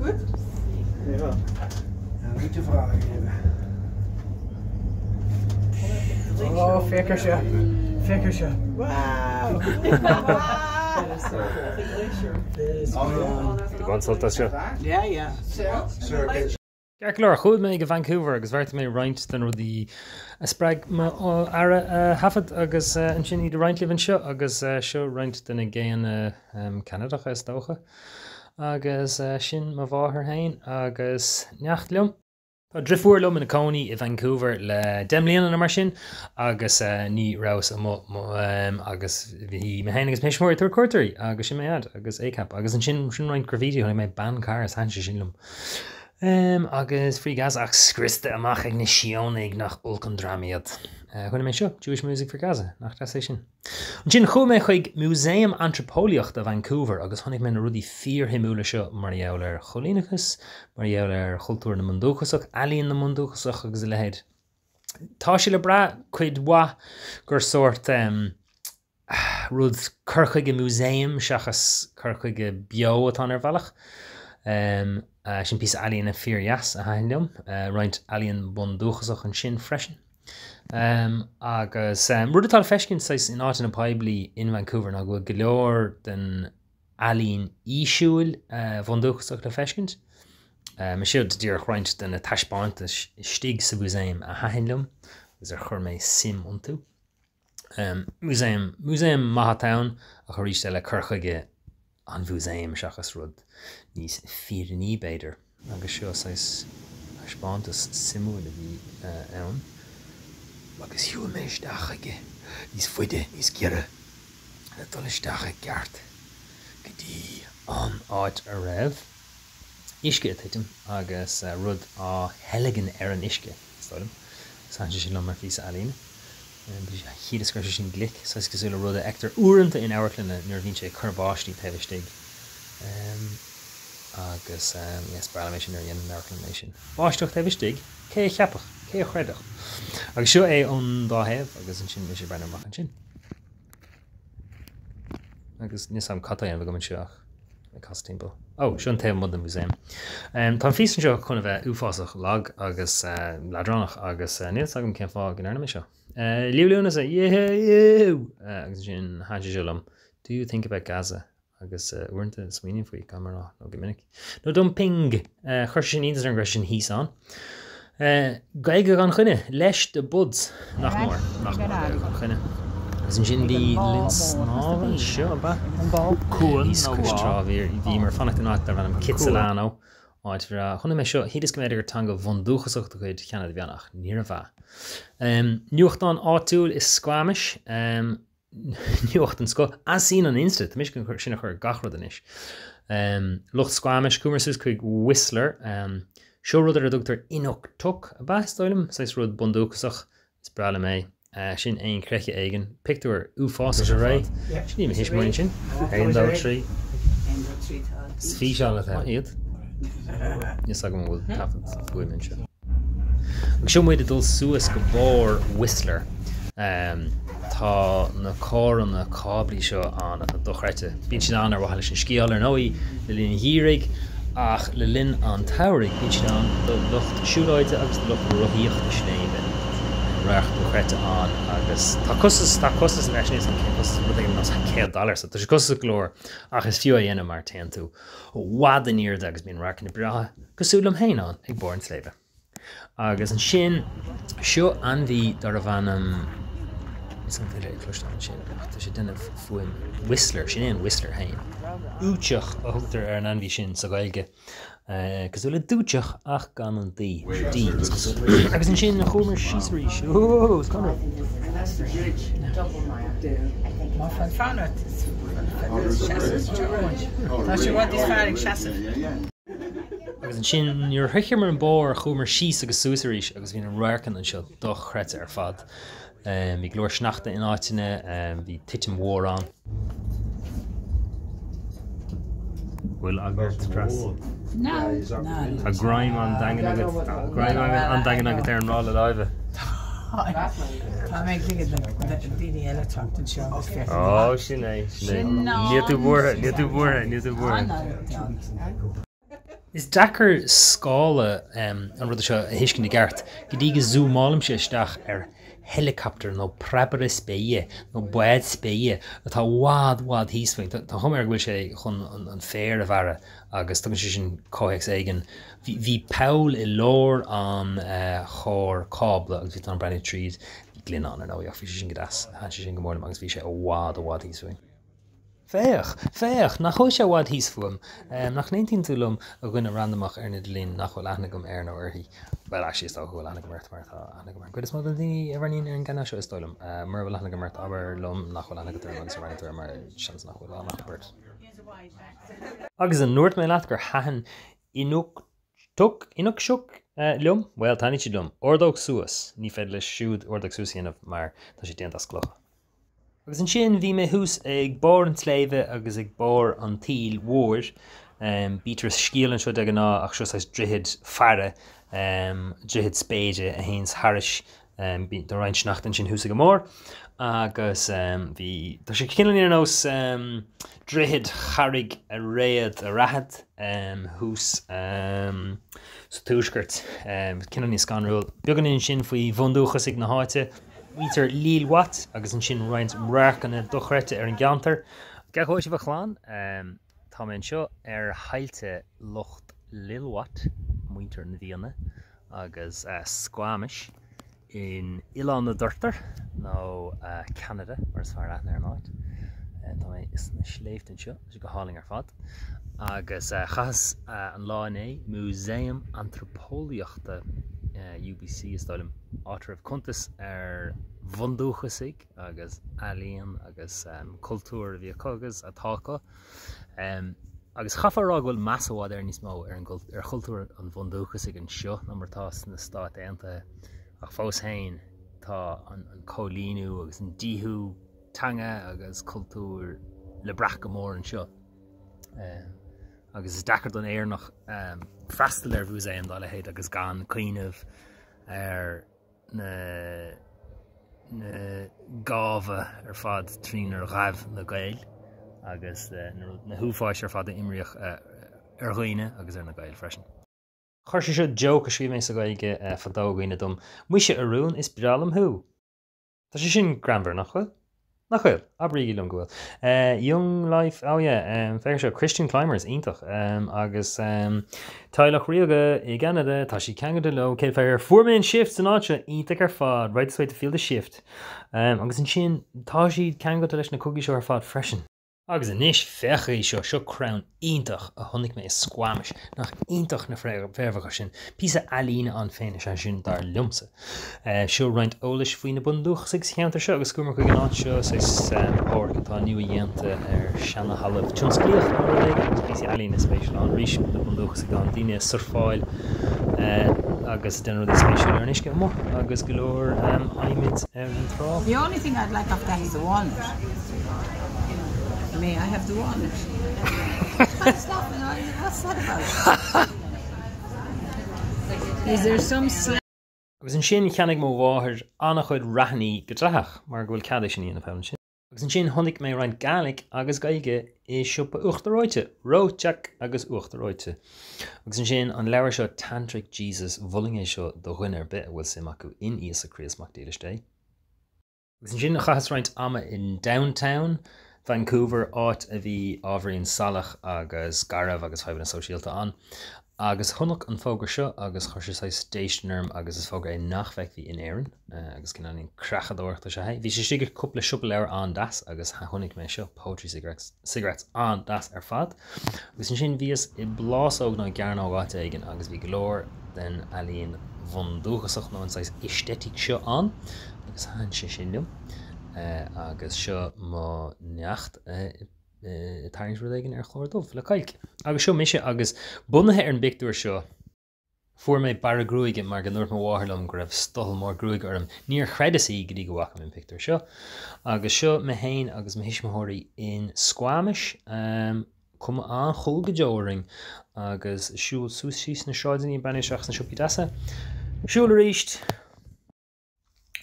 Goed? Ja. Niet te vragen geven. Oh, vikkersje. Vikkersje. Wauw. Want zult dat zo? Ja, ja. Ja, klaar. Goed mee in Vancouver. Agus werd mee Rint dan die spraak me ara hafet agus en sin ieder Rint leven show agus show Rint dan again Canada is doge agus sin me var heen agus nachtlium. Drifuurlum in de Coney in Vancouver le demlien en mar sin agus ní raus agus vi me hen agus meismoor tur quartery agus sin me ad agus écap agus an sin Rint graffiti hon me ban cars han sinlum. Agus free gas ach scriste amach ag nisionig nach ulcondramiad. Chwn mé seo, Jewish Music for Gaza, nach da sin. An sin chw me chuig Museum Anthropoliocht a Vancouver agus honnig men rudi 4 himúla seo mar jouler cholínachas, mar jouler cultúr na mundúchasach, alíon na mundúchasach agus lehéid. Tá sé le bra chuid wa gur sort rud curchuige museum seachas curchuige bio atá ar bhealach. Sin pís alien a 4 jas a hainlum, Rint alien bundúchasach an sin freisin. Agus rudatal fescin sais in áit na paibli in Vancouver na go galoor den alien ísúil bundúchasach le fescint. Me siúd dúr Rint den a taispáint stig sa museum a hainlum, gus chur mé sim ontú. Museum Mahatown a choríiste le curchuige an museum seachas rud nís 4 ní beidir agus seo sais spántas simú a bhí ann agus hiú méis dachaige nís fuide nís gire na dolisteacha geart go dtí an áit a raibh isce tuitim agus rud á heligan ar an isce stoilm san sin le mar fís alína Hier is sin glik, so is gezullen rode actor oerente in Ouwerklinne, nuor vind je karbaarstie tevestig. Agus yes, Barlamation er jen Ouwerklination. Baarstig tevestig, kei chappig, kei chreddig. Agus sio on da hef, agus een sin mis je bijna machen sin. Agus nis am kata en we gaan sio a kastempel. Oh, sio een mod een museum. Tan fiesen sio kon we ufasig lag agus ladranach agus niet sagum ken fa generne mis sio. Liwliwn is a agus sin hajilum. Do you think about Gaza? Agus weren't the sweening for you camera no gimmick. No don't ping Christian needs an aggression he's on. Gaige gan gunne lesh the buds nach more gan gunne. As in sin die lins no sure ba bal cool is Christra weer die maar van nacht daar van Kitselano. Áit chunna mé seo hí is go méidir tan go bhundúchasach go chuid cheanna bheannach níor bheith. Nuacht an áitiúil is Squamish, nuacht an sco as sin an Insta, mis go sinna chuir gachrad inis. Lucht Squamish cumarsus chuig Whistler, seo rud ar a dúgtar inok tuk a bheithstoilm, sais rud bundúchasach is brala mé. Sin ein creche eigen, pictúir uafás a ré, sin ní his muin sin, ein dá trí. Sfí seala iad. Yes, I'm going to have it women. I'm sure we did all suas gabor Whistler. Tá na cór an na cábli seo an a dochrete. Bín sin an ar bhhaile sin sciáil ar nóí le linn hírig ach le linn an taurig bín sin an do lucht siúláide agus do lucht roíocht a snéime. Recht dochrete an agus tá costas leis níos an costas rud ag nás $100 so tá sé costas glór ach is fiú a dhéanam mar tean tú wad an iard agus bín racan na bratha cosúlam héin an ag born sléibh. Agus an sin seo an bhí dar a bhanam is an bhfuil ag clúiste an sin tá sé duine fuim Whistler sin éon Whistler hain. Úteach a thugtar ar an anbhí sin sa gailge cosúla dúteach ach gan an dí agus an sin na chumar síosraí seo is conir. Maar van Founet is als je wat is vaardig chassen. Agus an sin nuair thuiche mar an bór chumar síos agus suasairí agus bhín an racan an seo dochrete ar fad. Bhí glóir snachta in áiteine bhí titim mhór an. Bhfuil agart tras. No. A grime an dagan agat ar an rála láimhe. Tá mé daine eile tuachtain seo agus fear. Ó, sin é. Níl tú búthe. Is dachar scála an rud seo a hiiscin i gceart, go dtí go zoomálam sé isteach helicopter nó prebre spéie nó buad spéie atá wad hísfuing. Tá thomar bhfuil sé chun an fér a bhara agus tá sé sin cóics éigen. Bhí Paul i lór an chóir cábla agus bhí an breine tríd glynán ar nóíoch bhí sé sin gras han sé sin go mórlam agus bhí sé wad hísfuing. Féach, nach chuil sé bhád híos fuam. Nach 19 túlum a gine randomach ar na dlín nach bhfuil aithna gom ar nó orthaí. Well, actually, it's all cool. I'm going to go to good as well. The running in Ghana show is stolen. Merville, I'm going to aber lom nach wel anige term so running to mar chance nach wel nach bird. Agus an Noord me laat gur hahen inuk shuk lum. Well, tani chi lum. Ordog suas. Ni fedle shoot ordog susian of mar dat je dient as kloch. Agus an sin vi me hús ag bor an sléve agus ag bor an tíl woor. Beatrice skielen seo ag ná ach seo drihid farre. Drihid spéide a hés Harris do rein snachten sin hús go mór agus hí tá sé cinan ar nós drihid charig a réad a rahad hús sa túisgurt cinan ní scanrúil beganín sin faoi bhondúchas ag na háite vítar líl wat agus an sin roiint racanna dochreite ar an geantar ga chuir sé bhchláán tá mén seo ar hailte locht lilwat muinter na Vienna agus Squamish in Ilan na Durter no Canada where's far at there night and I is na schleeft and shit go hauling ar fad agus chas an láné Museum Antropolíochta UBC is dálum átar of contas ar vonduchasig agus alien agus cultúr bhí cogus atáca agus chafarrá bhfuil massahad ar níos mó ar chultúr an bhondúchas ag an seo namartás na stát éanta ach fós hain tá an cólínú agus an díthú tanga agus cultúr le brach go mór an seo agus is dachar don éar nach freistal ar bhús é an dála héad agus gan cuiineh ar na gábha ar fad trín ar raibh na gail agus na húfáis ar fad imríoch ar ghuiine agus ar na gail freisin. Chuir sé seo joke a srí mé sa gaige fadógaine dom. Muise arún is bralam hú. Tá sé sin granver nach chuil? Nach chuil, abrí lom gohfuil. Young Life, oh yeah, féir seo Christian Climbers ítach agus táilech riaga I Canada tá sí ceangada lo cé féir fuórmain shift san áte ítach ar fad right way to feel the shift. Agus an sin tá siad ceangada leis na cookie seo ar fad freisin. Agus inis fechaí seo crown ítach a tháinig mé is Squamish nach ítach na bhéirmhacha sin písa alína an féin sin dar lumsa. Seo roiint ólas faoin na bundúchas ag cheantar seo agus cúmar chuig an áit seo is páir atá nua dhéanta ar seanna halamh tionsclíoch agus písa alína spéisiúil an rís na bundúchas ag an daine surfáil agus den rud is spéisiúil ar nisce mo agus go leor aimid ar an trá. The only thing I'd like of that is the walnut. May I have the walnut? What's that about? Is there some slack? Agus an sin cheannig mó bháthir annach chuid rathnaí go ddrathach mar go bhfuil cadé sin íana peann sin. Agus an sin tháinig mé roiint Gaelic agus gaige I siúpa uachtaráite, Roteach agus uachtaráite. Agus an sin an leabhar seo Tantric Jesus bhuling é seo do dhuine ar bit bhfuil sim acu in íos a chríosmach déiliste. Agus an sin a chachas roiint ama in downtown Vancouver áit a bhí ábhraíonn salach agus garabh agus fáibh na sosiálta an. Agus thunach an fógur seo agus chuir sé stationarm agus is fógur é nachbheith hí in éireann agus cinnaíon crachadúirta se haid. Bhí sé sigur cúpla siúpa leabhar an das agus tháinig mé seo poetry cigarettes an das ar fad. Agus an sin bhíos I blásóg ná gearn ágáte aigen agus bhí go leor den alíonn bhondúchasach nó an istetic seo an agus hain sé sin liom. Agus seo má neacht tarins rud aigen ar chlórdómh le cailc. Agus seo mise agus bunathe ar an bictúir seo fuair mé bara grúige mar go nuairt mo bháthairlumm go raibh stoil mór grúig orm níor chreidesaí go dtí go bhfacham an pictúir seo. Agus seo me hain agus me hisismothirí in Squamish cum an chul go deoring agus siúil sús síos na seáidaí baine seach na siúpi dasa. Siúil ríist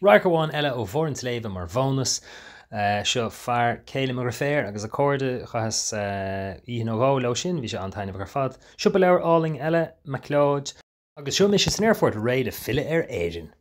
Raicháin eile ó bhórint léomh mar bhónas seo fear céile mar féir agus a cóirde chas íon ógá le sin, bhí sé antainine gur fad. Siúpa leir áling eile, McLeod, agus seo mis is san airfort réid a fille ar éidirn.